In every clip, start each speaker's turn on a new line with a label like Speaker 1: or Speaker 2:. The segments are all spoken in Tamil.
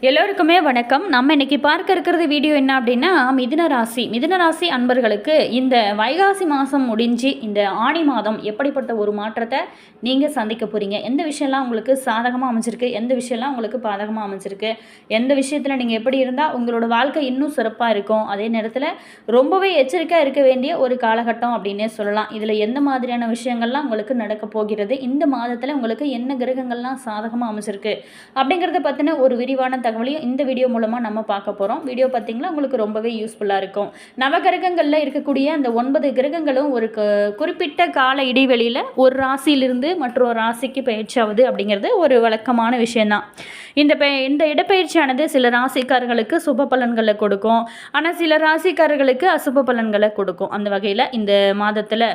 Speaker 1: எல்லோருக்குமே வணக்கம். நம்ம இன்னைக்கு பார்க்க இருக்கிறது வீடியோ என்ன அப்படின்னா, மிதுன ராசி அன்பர்களுக்கு இந்த வைகாசி மாதம் முடிஞ்சு இந்த ஆணி மாதம் எப்படிப்பட்ட ஒரு மாற்றத்தை நீங்கள் சந்திக்க போகிறீங்க, எந்த விஷயம்லாம் உங்களுக்கு சாதகமாக அமைஞ்சிருக்கு, எந்த விஷயம்லாம் உங்களுக்கு பாதகமாக அமைஞ்சிருக்கு, எந்த விஷயத்தில் நீங்கள் எப்படி இருந்தால் உங்களோட வாழ்க்கை இன்னும் சிறப்பாக இருக்கும், அதே நேரத்தில் ரொம்பவே எச்சரிக்கையாக இருக்க வேண்டிய ஒரு காலகட்டம் அப்படின்னே சொல்லலாம். இதில் எந்த மாதிரியான விஷயங்கள்லாம் உங்களுக்கு நடக்க போகிறது, இந்த மாதத்தில் உங்களுக்கு என்ன கிரகங்கள்லாம் சாதகமாக அமைஞ்சிருக்கு அப்படிங்கிறத பற்றின ஒரு விரிவான தகவலையும் இந்த வீடியோ மூலமாக நம்ம பார்க்க போகிறோம். வீடியோ பார்த்தீங்கன்னா உங்களுக்கு ரொம்பவே யூஸ்ஃபுல்லாக இருக்கும். நவகிரகங்களில் இருக்கக்கூடிய அந்த 9 கிரகங்களும் ஒரு குறிப்பிட்ட கால இடைவெளியில் ஒரு ராசியிலிருந்து மற்றொரு ராசிக்கு பயிற்சியாவது அப்படிங்கிறது ஒரு வழக்கமான விஷயம்தான். இந்த இடப்பெயர்ச்சியானது சில ராசிக்காரர்களுக்கு சுப பலன்களை கொடுக்கும், ஆனால் சில ராசிக்காரர்களுக்கு அசுப பலன்களை கொடுக்கும். அந்த வகையில் இந்த மாதத்தில்,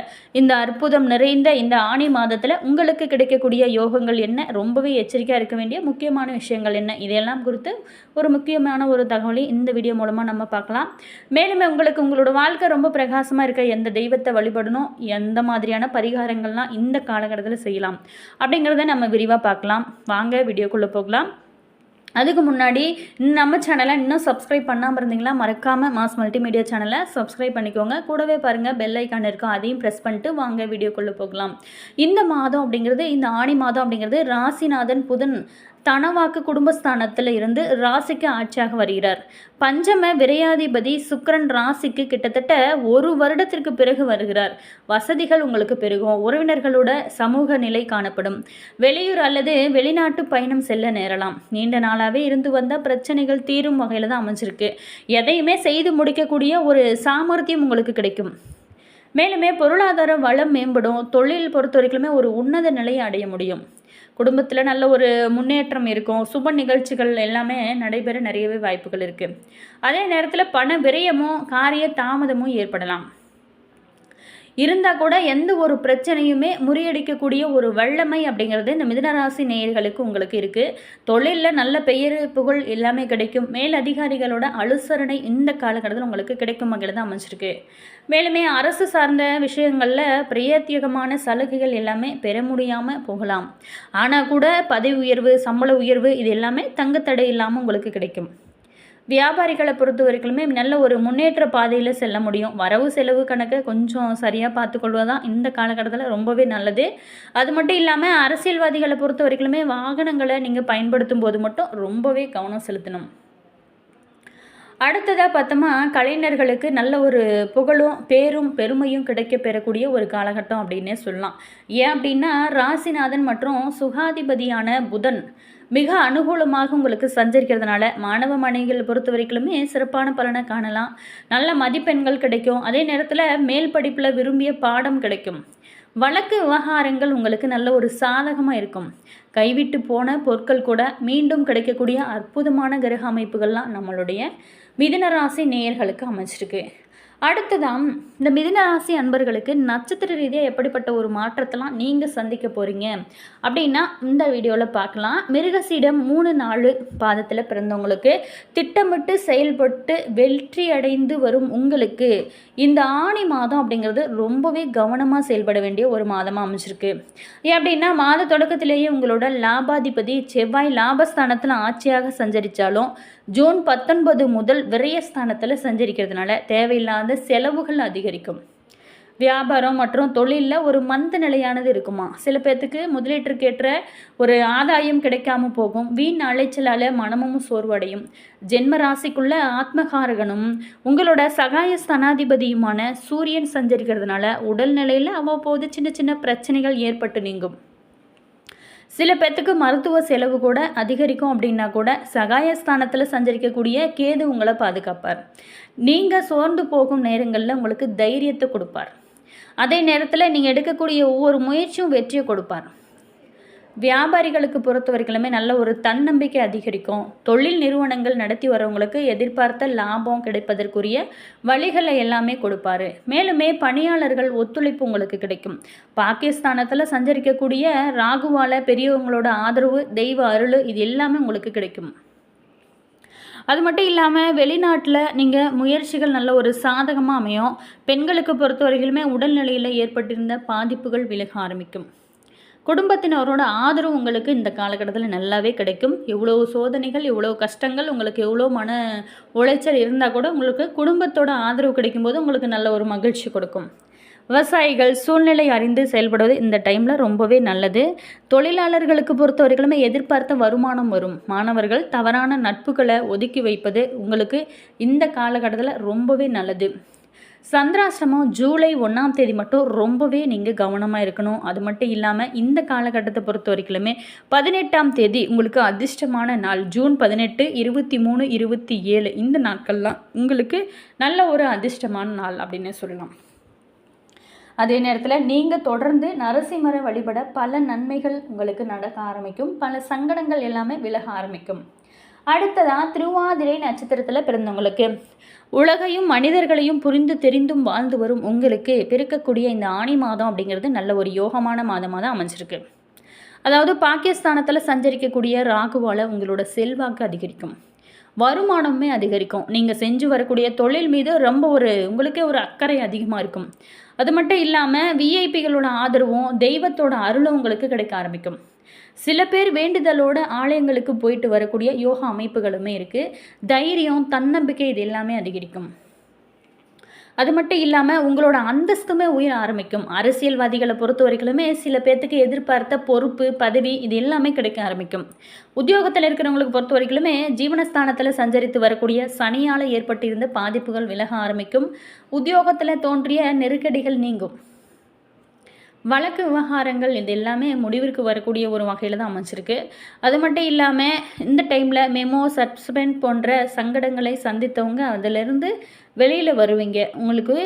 Speaker 1: இந்த அற்புதம் நிறைந்த இந்த ஆணி மாதத்தில் உங்களுக்கு கிடைக்கக்கூடிய யோகங்கள் என்ன, ரொம்பவே எச்சரிக்கையாக இருக்க வேண்டிய முக்கியமான விஷயங்கள் என்ன, இதையெல்லாம் குறித்து ஒரு முக்கியமான ஒரு தகவலை இந்த வீடியோ மூலமாக நம்ம பார்க்கலாம். மேலும் உங்களுக்கு உங்களோட வாழ்க்கை ரொம்ப பிரகாசமாக இருக்க எந்த தெய்வத்தை வழிபடணும், எந்த மாதிரியான பரிகாரங்கள்லாம் இந்த காலகட்டத்தில் செய்யலாம் அப்படிங்கிறத நம்ம விரிவாக பார்க்கலாம். வாங்க வீடியோக்குள்ளே போகலாம். அதுக்கு முன்னாடி நம்ம சேனலை இன்னும் சப்ஸ்கிரைப் பண்ணாமல் இருந்தீங்களா, மறக்காமல் மாஸ் மல்டிமீடியா சேனலை சப்ஸ்கிரைப் பண்ணிக்கோங்க. கூடவே பாருங்கள் பெல் ஐக்கான் இருக்கும், அதையும் ப்ரெஸ் பண்ணிட்டு வாங்க வீடியோக்குள்ளே போகலாம். இந்த மாதம் அப்படிங்கிறது, இந்த ஆணி மாதம் அப்படிங்கிறது ராசிநாதன் புதன் தனவாக்கு குடும்பஸ்தானத்தில் இருந்து ராசிக்கு ஆட்சியாக வருகிறார். பஞ்சம விரையாதிபதி சுக்கிரன் ராசிக்கு கிட்டத்தட்ட 1 வருடத்திற்கு பிறகு வருகிறார். வசதிகள் உங்களுக்கு பெருகும், உறவினர்களோட சமூக நிலை காணப்படும், வெளியூர் அல்லது வெளிநாட்டு பயணம் செல்ல நேரலாம். நீண்ட நாளாகவே இருந்து வந்த பிரச்சனைகள் தீரும் வகையில் தான் அமைஞ்சிருக்கு. எதையுமே செய்து முடிக்கக்கூடிய ஒரு சாமர்த்தியம் உங்களுக்கு கிடைக்கும். மேலுமே பொருளாதார வளம் மேம்படும். தொழில் பொறுத்த வரைக்குமே ஒரு உன்னத நிலையை அடைய முடியும். குடும்பத்தில் நல்ல ஒரு முன்னேற்றம் இருக்கும். சுப நிகழ்ச்சிகள் எல்லாமே நடைபெற நிறையவே வாய்ப்புகள் இருக்குது. அதே நேரத்தில் பண விரயமும் காரிய தாமதமும் ஏற்படலாம். இருந்தால் கூட எந்த ஒரு பிரச்சனையுமே முறியடிக்கக்கூடிய ஒரு வல்லமை அப்படிங்கிறது இந்த மிதுனராசி நேயர்களுக்கு உங்களுக்கு இருக்குது. தொழிலில் நல்ல பெயர் புகழ் எல்லாமே கிடைக்கும். மேல் அதிகாரிகளோட அனுசரணை இந்த காலகட்டத்தில் உங்களுக்கு கிடைக்கும் வகையில் தான் அமைஞ்சிருக்கு. மேலுமே அரசு சார்ந்த விஷயங்களில் பிரத்யேகமான சலுகைகள் எல்லாமே பெற முடியாமல் போகலாம். ஆனால் கூட பதவி உயர்வு, சம்பள உயர்வு இது எல்லாமே தங்குத்தடை இல்லாமல் உங்களுக்கு கிடைக்கும். வியாபாரிகளை பொறுத்த வரைக்குமே நல்ல ஒரு முன்னேற்ற பாதையில் செல்ல முடியும். வரவு செலவு கணக்கை கொஞ்சம் சரியாக பார்த்துக்கொள்வதுதான் இந்த காலகட்டத்தில் ரொம்பவே நல்லது. அது மட்டும் இல்லாமல் அரசியல்வாதிகளை பொறுத்த வரைக்குமே வாகனங்களை நீங்கள் பயன்படுத்தும் போது மட்டும் ரொம்பவே கவனம் செலுத்தணும். அடுத்ததாக பார்த்தோமா, கலைஞர்களுக்கு நல்ல ஒரு புகழும் பேரும் பெருமையும் கிடைக்க பெறக்கூடிய ஒரு காலகட்டம் அப்படின்னே சொல்லலாம். ஏன் அப்படின்னா ராசிநாதன் மற்றும் சுகாதிபதியான புதன் மிக அனுகூலமாக உங்களுக்கு சஞ்சரிக்கிறதுனால மாணவ மாணவிகள் பொறுத்த வரைக்குமே சிறப்பான பலனை காணலாம். நல்ல மதிப்பெண்கள் கிடைக்கும். அதே நேரத்தில் மேல் படிப்பில் விரும்பிய பாடம் கிடைக்கும். வழக்கு விவகாரங்கள் உங்களுக்கு நல்ல ஒரு சாதகமாக இருக்கும். கைவிட்டு போன பொருட்கள் கூட மீண்டும் கிடைக்கக்கூடிய அற்புதமான கிரக அமைப்புகள்லாம் நம்மளுடைய மிதுனராசி நேயர்களுக்கு அமைச்சிருக்கு. அடுத்ததான் இந்த மிதுனராசி அன்பர்களுக்கு நட்சத்திர ரீதியாக எப்படிப்பட்ட ஒரு மாற்றத்தெல்லாம் நீங்கள் சந்திக்க போகிறீங்க அப்படின்னா இந்த வீடியோவில் பார்க்கலாம். மிருகசீடம் 3-4 பாதத்தில் பிறந்தவங்களுக்கு திட்டமிட்டு செயல்பட்டு வெற்றி அடைந்து வரும் உங்களுக்கு இந்த ஆணி மாதம் அப்படிங்கிறது ரொம்பவே கவனமாக செயல்பட வேண்டிய ஒரு மாதமாக அமைச்சிருக்கு. ஏன் அப்படின்னா மாத தொடக்கத்திலேயே உங்களோட லாபாதிபதி செவ்வாய் லாபஸ்தானத்தில் ஆட்சியாக சஞ்சரித்தாலும் ஜூன் 19 முதல் விரயஸ்தானத்தில் சஞ்சரிக்கிறதுனால தேவையில்லாத செலவுகள் அதிகரிக்கும். வியாபாரம் மற்றும் தொழிலில் ஒரு மந்த நிலையானது இருக்குமா. சில பேர்த்துக்கு முதலீட்டிற்கேற்ற ஒரு ஆதாயம் கிடைக்காம போகும். வீண் அலைச்சலால் மனமும் சோர்வடையும். ஜென்ம ராசிக்குள்ள ஆத்மகாரகனும் உங்களோட சகாய ஸ்தானாதிபதியுமான சூரியன் சஞ்சரிக்கிறதுனால உடல்நிலையில் அவ்வப்போது சின்ன சின்ன பிரச்சனைகள் ஏற்பட்டு நீங்கும். சில பேர்த்துக்கு மருத்துவ செலவு கூட அதிகரிக்கும். அப்படின்னா கூட சகாயஸ்தானத்தில் சஞ்சரிக்கக்கூடிய கேது உங்களை பாதுகாப்பார். நீங்கள் சோர்ந்து போகும் நேரங்களில் உங்களுக்கு தைரியத்தை கொடுப்பார். அதே நேரத்தில் நீங்கள் எடுக்கக்கூடிய ஒவ்வொரு முயற்சியும் வெற்றியை கொடுப்பார். வியாபாரிகளுக்கு பொறுத்த வரைக்குமே நல்ல ஒரு தன்னம்பிக்கை அதிகரிக்கும். தொழில் நிறுவனங்கள் நடத்தி வரவங்களுக்கு எதிர்பார்த்த லாபம் கிடைப்பதற்குரிய வழிகளை எல்லாமே கொடுப்பாரு. மேலுமே பணியாளர்கள் ஒத்துழைப்பு உங்களுக்கு கிடைக்கும். பாகிஸ்தானத்தில் சஞ்சரிக்கக்கூடிய ராகுவால பெரியவங்களோட ஆதரவு, தெய்வ அருள் இது எல்லாமே உங்களுக்கு கிடைக்கும். அது மட்டும் இல்லாமல் வெளிநாட்டில் நீங்கள் முயற்சிகள் நல்ல ஒரு சாதகமாக அமையும். பெண்களுக்கு பொறுத்த வரைக்குமே உடல்நிலையில் ஏற்பட்டிருந்த பாதிப்புகள் விலக ஆரம்பிக்கும். குடும்பத்தினரோட ஆதரவு உங்களுக்கு இந்த காலகட்டத்தில் நல்லாவே கிடைக்கும். எவ்வளோ சோதனைகள், எவ்வளோ கஷ்டங்கள், உங்களுக்கு எவ்வளோ மன உளைச்சல் இருந்தால் கூட உங்களுக்கு குடும்பத்தோட ஆதரவு கிடைக்கும்போது உங்களுக்கு நல்ல ஒரு மகிழ்ச்சி கொடுக்கும். விவசாயிகள் சூழ்நிலை அறிந்து செயல்படுவது இந்த டைமில் ரொம்பவே நல்லது. தொழிலாளர்களுக்கு பொறுத்த வரைக்குமே எதிர்பார்த்த வருமானம் வரும். மாணவர்கள் தவறான நட்புகளை ஒதுக்கி வைப்பது உங்களுக்கு இந்த காலகட்டத்தில் ரொம்பவே நல்லது. சந்திராஷ்டமம் ஜூலை 1ஆம் தேதி மட்டும் ரொம்பவே நீங்கள் கவனமாக இருக்கணும். அது மட்டும் இல்லாமல் இந்த காலகட்டத்தை பொறுத்த வரைக்குமே 18ஆம் தேதி உங்களுக்கு அதிர்ஷ்டமான நாள். ஜூன் 18, 23, 27 இந்த நாட்கள்லாம் உங்களுக்கு நல்ல ஒரு அதிர்ஷ்டமான நாள் அப்படின்னு சொல்லலாம். அதே நேரத்தில் நீங்கள் தொடர்ந்து நரசிம்மரை வழிபட பல நன்மைகள் உங்களுக்கு நடக்க ஆரம்பிக்கும். பல சங்கடங்கள் எல்லாமே விலக ஆரம்பிக்கும். அடுத்ததாக திருவாதிரை நட்சத்திரத்தில் பிறந்தவங்களுக்கு உலகையும் மனிதர்களையும் புரிந்து தெரிந்தும் வாழ்ந்து வரும் உங்களுக்கு பிறக்கக்கூடிய இந்த ஆனி மாதம் அப்படிங்கிறது நல்ல ஒரு யோகமான மாதமாக தான் அமைஞ்சிருக்கு. அதாவது பாகிஸ்தானத்தில் சஞ்சரிக்கக்கூடிய ராகுவால் உங்களோட செல்வாக்கு அதிகரிக்கும், வருமானமே அதிகரிக்கும். நீங்கள் செஞ்சு வரக்கூடிய தொழில் மீது ரொம்ப உங்களுக்கே ஒரு அக்கறை அதிகமாக இருக்கும். அது மட்டும் இல்லாமல் விஐபிகளோட ஆதரவும் தெய்வத்தோட அருளும் உங்களுக்கு கிடைக்க ஆரம்பிக்கும். சில பேர் வேண்டுதலோட ஆலயங்களுக்கு போயிட்டு வரக்கூடிய யோகா அமைப்புகளுமே இருக்குது. தைரியம், தன்னம்பிக்கை இது எல்லாமே அதிகரிக்கும். அது மட்டும் இல்லாமல் உங்களோட அந்தஸ்துமே உயர ஆரம்பிக்கும். அரசியல்வாதிகளை பொறுத்த வரைக்குமே சில பேர்த்துக்கு எதிர்பார்த்த பொறுப்பு, பதவி இது எல்லாமே கிடைக்க ஆரம்பிக்கும். உத்தியோகத்தில் இருக்கிறவங்களுக்கு பொறுத்த வரைக்குமே ஜீவனஸ்தானத்தில் சஞ்சரித்து வரக்கூடிய சனியால் ஏற்பட்டிருந்த பாதிப்புகள் விலக ஆரம்பிக்கும். உத்தியோகத்தில் தோன்றிய நெருக்கடிகள் நீங்கும். வழக்கு விவகாரங்கள் இது எல்லாமே முடிவிற்கு வரக்கூடிய ஒரு வகையில் தான் அமைச்சிருக்கு. அது மட்டும் இல்லாமல் இந்த டைமில் மெமோ, சஸ்பெண்ட் போன்ற சங்கடங்களை சந்தித்தவங்க அதிலிருந்து வெளியில் வருவீங்க. உங்களுக்கு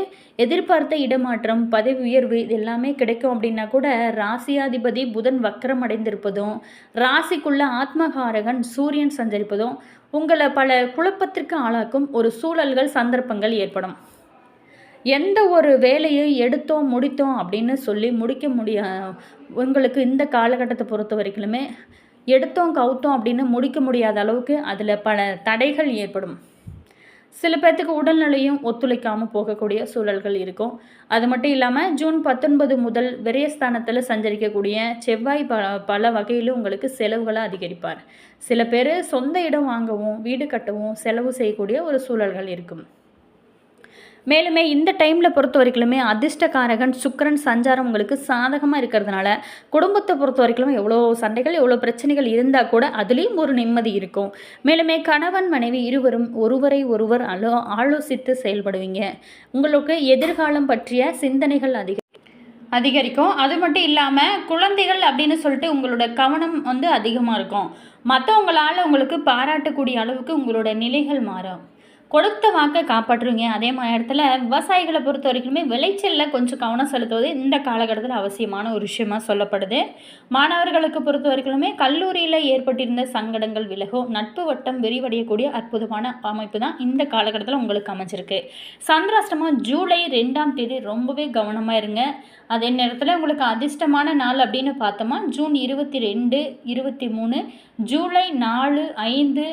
Speaker 1: எதிர்பார்த்த இடமாற்றம், பதவி உயர்வு இது எல்லாமே கிடைக்கும். அப்படின்னா கூட ராசியாதிபதி புதன் வக்கரம் அடைந்திருப்பதும் ராசிக்குள்ள ஆத்மகாரகன் சூரியன் சஞ்சரிப்பதும் உங்களை பல குழப்பத்திற்கு ஆளாக்கும் ஒரு சூழல்கள், சந்தர்ப்பங்கள் ஏற்படும். எந்த ஒரு வேலையை எடுத்தோம் முடித்தோம் அப்படின்னு சொல்லி முடிக்க உங்களுக்கு இந்த காலகட்டத்தை பொறுத்த வரைக்குமே எடுத்தோம் கவுத்தோம் அப்படின்னு முடிக்க முடியாத அளவுக்கு அதில் பல தடைகள் ஏற்படும். சில பேர்த்துக்கு உடல்நிலையும் ஒத்துழைக்காமல் போகக்கூடிய சூழல்கள் இருக்கும். அது மட்டும் இல்லாமல் ஜூன் 19 முதல் விரயஸ்தானத்தில் சஞ்சரிக்கக்கூடிய செவ்வாய் பல வகையிலும் உங்களுக்கு செலவுகளை அதிகரிப்பார். சில பேர் சொந்த இடம் வாங்கவும் வீடு கட்டவும் செலவு செய்யக்கூடிய ஒரு சூழல்கள் இருக்கும். மேலுமே இந்த டைமில் பொறுத்த வரைக்குமே அதிர்ஷ்டகாரகன் சுக்கிரன் சஞ்சாரம் உங்களுக்கு சாதகமாக இருக்கிறதுனால குடும்பத்தை பொறுத்த வரைக்கும் எவ்வளோ சண்டைகள், எவ்வளோ பிரச்சனைகள் இருந்தால் கூட அதுலேயும் ஒரு நிம்மதி இருக்கும். மேலுமே கணவன் மனைவி இருவரும் ஒருவரை ஒருவர் ஆலோசித்து செயல்படுவீங்க. உங்களுக்கு எதிர்காலம் பற்றிய சிந்தனைகள் அதிகரிக்கும். அது மட்டும் இல்லாமல் குழந்தைகள் அப்படின்னு சொல்லிட்டு உங்களோட கவனம் அதிகமாக இருக்கும். மற்றவங்களால் உங்களுக்கு பாராட்டக்கூடிய அளவுக்கு உங்களோட நிலைகள் மாறும். கொடுத்த வாக்கை காப்பாற்றுவீங்க. அதே மாதிரி இடத்துல விவசாயிகளை பொறுத்த வரைக்குமே விளைச்சலில் கொஞ்சம் கவனம் செலுத்துவது இந்த காலகட்டத்தில் அவசியமான ஒரு விஷயமாக சொல்லப்படுது. மாணவர்களுக்கு பொறுத்த வரைக்குமே கல்லூரியில் ஏற்பட்டிருந்த சங்கடங்கள் விலகும். நட்பு வட்டம் விரிவடையக்கூடிய அற்புதமான அமைப்பு தான் இந்த காலகட்டத்தில் உங்களுக்கு அமைஞ்சிருக்கு. சந்திராஷ்டமம் ஜூலை 2ஆம் தேதி ரொம்பவே கவனமாக இருங்க. அதே நேரத்தில் உங்களுக்கு அதிர்ஷ்டமான நாள் அப்படின்னு பார்த்தோமா ஜூன் 22, 23, ஜூலை 4, 5,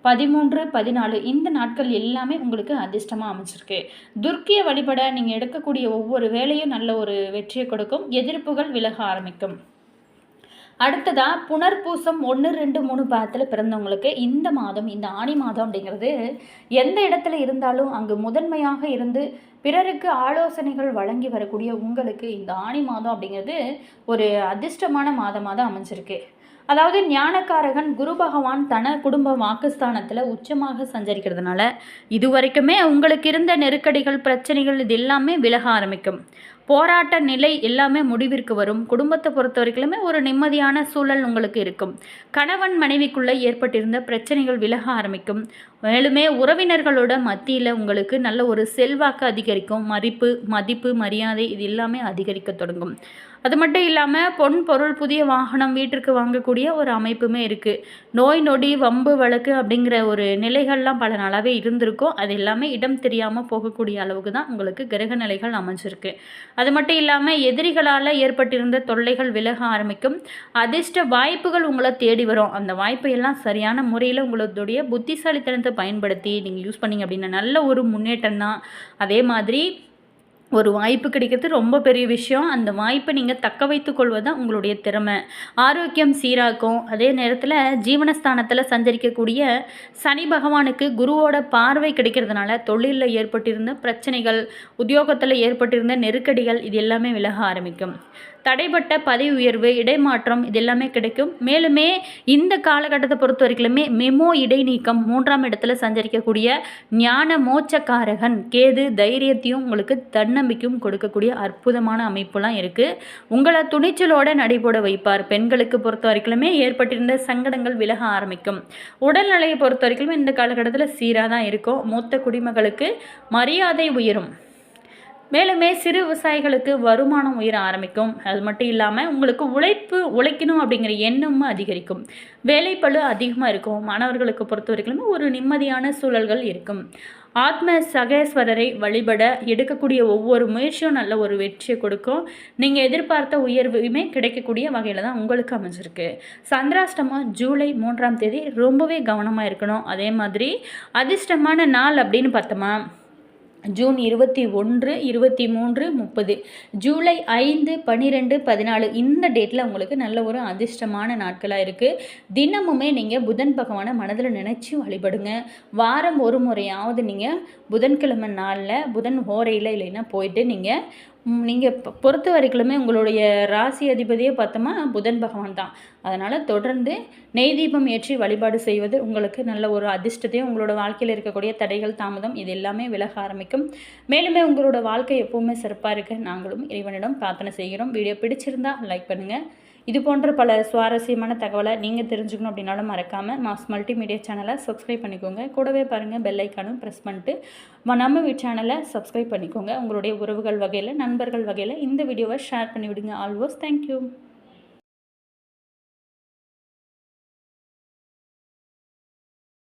Speaker 1: 13, 14 இந்த நாட்கள் எல்லாமே உங்களுக்கு அதிர்ஷ்டமாக அமைச்சிருக்கு. துர்க்கியை வழிபட நீங்கள் எடுக்கக்கூடிய ஒவ்வொரு வேலையும் நல்ல ஒரு வெற்றியை கொடுக்கும். எதிர்ப்புகள் விலக ஆரம்பிக்கும். அடுத்ததாக புனர்பூசம் 1, 2, 3 பாதத்தில் பிறந்தவங்களுக்கு இந்த மாதம், இந்த ஆனி மாதம் அப்படிங்கிறது எந்த இடத்துல இருந்தாலும் அங்கு முதன்மையாக இருந்து பிறருக்கு ஆலோசனைகள் வழங்கி வரக்கூடிய உங்களுக்கு இந்த ஆனி மாதம் அப்படிங்கிறது ஒரு அதிர்ஷ்டமான மாதமாக தான் அமைஞ்சிருக்கு. அதாவது ஞானக்காரகன் குரு பகவான் தன குடும்ப வாக்குஸ்தானத்தில் உச்சமாக சஞ்சரிக்கிறதுனால இது வரைக்குமே உங்களுக்கு இருந்த நெருக்கடிகள், பிரச்சனைகள் இது எல்லாமே விலக ஆரம்பிக்கும். போராட்ட நிலை எல்லாமே முடிவிற்கு வரும். குடும்பத்தை பொறுத்த வரைக்குமே ஒரு நிம்மதியான சூழல் உங்களுக்கு இருக்கும். கணவன் மனைவிக்குள்ளே ஏற்பட்டிருந்த பிரச்சனைகள் விலக ஆரம்பிக்கும். மேலுமே உறவினர்களோட மத்தியில் உங்களுக்கு நல்ல ஒரு செல்வாக்கு அதிகரிக்கும். மதிப்பு, மரியாதை இது எல்லாமே அதிகரிக்க தொடங்கும். அது மட்டும் இல்லாமல் பொன் பொருள், புதிய வாகனம் வீட்டிற்கு வாங்கக்கூடிய ஒரு அமைப்புமே இருக்குது. நோய் நொடி, வம்பு வழக்கு அப்படிங்கிற ஒரு நிலைகள்லாம் பல நாளாகவே இருந்திருக்கும். அது எல்லாமே இடம் தெரியாமல் போகக்கூடிய அளவுக்கு தான் உங்களுக்கு கிரக நிலைகள் அமைஞ்சிருக்கு. அது மட்டும் இல்லாமல் எதிரிகளால் ஏற்பட்டிருந்த தொல்லைகள் விலக ஆரம்பிக்கும். அதிர்ஷ்ட வாய்ப்புகள் உங்களை தேடி வரும். அந்த வாய்ப்பையெல்லாம் சரியான முறையில் உங்களுடைய புத்திசாலித்தனத்தை பயன்படுத்தி நீங்கள் யூஸ் பண்ணிங்க அப்படின்னா நல்ல ஒரு முன்னேற்றம் தான். அதே மாதிரி ஒரு வாய்ப்பு கிடைக்கிறது ரொம்ப பெரிய விஷயம். அந்த வாய்ப்பை நீங்கள் தக்க வைத்துக் கொள்வது தான் உங்களுடைய திறமை. ஆரோக்கியம் சீராக்கும். அதே நேரத்தில் ஜீவனஸ்தானத்தில் சஞ்சரிக்கக்கூடிய சனி பகவானுக்கு குருவோட பார்வை கிடைக்கிறதுனால தொழிலில் ஏற்பட்டிருந்த பிரச்சனைகள், உத்தியோகத்தில் ஏற்பட்டிருந்த நெருக்கடிகள் இது எல்லாமே விலக ஆரம்பிக்கும். தடைப்பட்ட பதவி உயர்வு, இடைமாற்றம் இது எல்லாமே கிடைக்கும். மேலுமே இந்த காலகட்டத்தை பொறுத்த வரைக்குமே மெமோ இடைநீக்கம் 3ஆம் இடத்துல சஞ்சரிக்கக்கூடிய ஞான மோட்சக்காரகன் கேது தைரியத்தையும் உங்களுக்கு தன்னம்பிக்கையும் கொடுக்கக்கூடிய அற்புதமான அமைப்புலாம் இருக்குது. உங்களை துணிச்சலோட நடைபோட வைப்பார். பெண்களுக்கு பொறுத்த வரைக்குமே ஏற்பட்டிருந்த சங்கடங்கள் விலக ஆரம்பிக்கும். உடல்நிலையை பொறுத்த வரைக்குமே இந்த காலகட்டத்தில் சீராக தான் இருக்கும். மூத்த குடிமகளுக்கு மரியாதை உயரும். மேலுமே சிறு விவசாயிகளுக்கு வருமானம் உயர ஆரம்பிக்கும். அது மட்டும் இல்லாமல் உங்களுக்கு உழைக்கணும் அப்படிங்கிற எண்ணமும் அதிகரிக்கும். வேலைப்பளு அதிகமாக இருக்கும். மாணவர்களுக்கு பொறுத்த வரைக்கும் ஒரு நிம்மதியான சூழல்கள் இருக்கும். ஆத்ம சகேஸ்வரரை வழிபட எடுக்கக்கூடிய ஒவ்வொரு முயற்சியும் நல்ல ஒரு வெற்றியை கொடுக்கும். நீங்கள் எதிர்பார்த்த உயர்வுமே கிடைக்கக்கூடிய வகையில் தான் உங்களுக்கு அமைஞ்சிருக்கு. சந்திராஷ்டமம் ஜூலை 3ஆம் தேதி ரொம்பவே கவனமாக இருக்கணும். அதே மாதிரி அதிர்ஷ்டமான நாள் அப்படின்னு பார்த்தோமா, ஜூன் 21, 23, 30, ஜூலை 5, 12, 14 இந்த டேட்டில் உங்களுக்கு நல்ல ஒரு அதிர்ஷ்டமான நாட்களாக இருக்குது. தினமுமே நீங்கள் புதன் பகவானை மனதில் நினச்சி வழிபடுங்க. வாரம் ஒரு முறையாவது நீங்கள் புதன்கிழமை நாளில் புதன் ஹோரையில் இல்லைன்னா போயிட்டு நீங்கள் பொறுத்த வரைக்குமே உங்களுடைய ராசி அதிபதியே பார்த்தோமா புதன் பகவான் தான். அதனால் தொடர்ந்து நெய் தீபம் ஏற்றி வழிபாடு செய்வது உங்களுக்கு நல்ல ஒரு அதிர்ஷ்டத்தையும் உங்களோட வாழ்க்கையில் இருக்கக்கூடிய தடைகள் தாமதம் இது எல்லாமே விலக ஆரம்பிக்கும். மேலுமே உங்களோட வாழ்க்கை எப்போவுமே சிறப்பாக இருக்க நாங்களும் இறைவனிடம் பிரார்த்தனை செய்கிறோம். வீடியோ பிடிச்சிருந்தால் லைக் பண்ணுங்கள். இது போன்ற பல சுவாரஸ்யமான தகவலை நீங்கள் தெரிஞ்சுக்கணும் அப்படின்னாலும் மறக்காமல் மாஸ் மல்டிமீடியா சேனலை சப்ஸ்கிரைப் பண்ணிக்கோங்க. கூடவே பாருங்கள் பெல் ஐக்கானும் ப்ரெஸ் பண்ணிட்டு நம்ம சேனலை சப்ஸ்கிரைப் பண்ணிக்கோங்க. உங்களுடைய உறவுகள் வகையில் நண்பர்கள் வகையில் இந்த வீடியோவை ஷேர் பண்ணிவிடுங்க. Always thank you.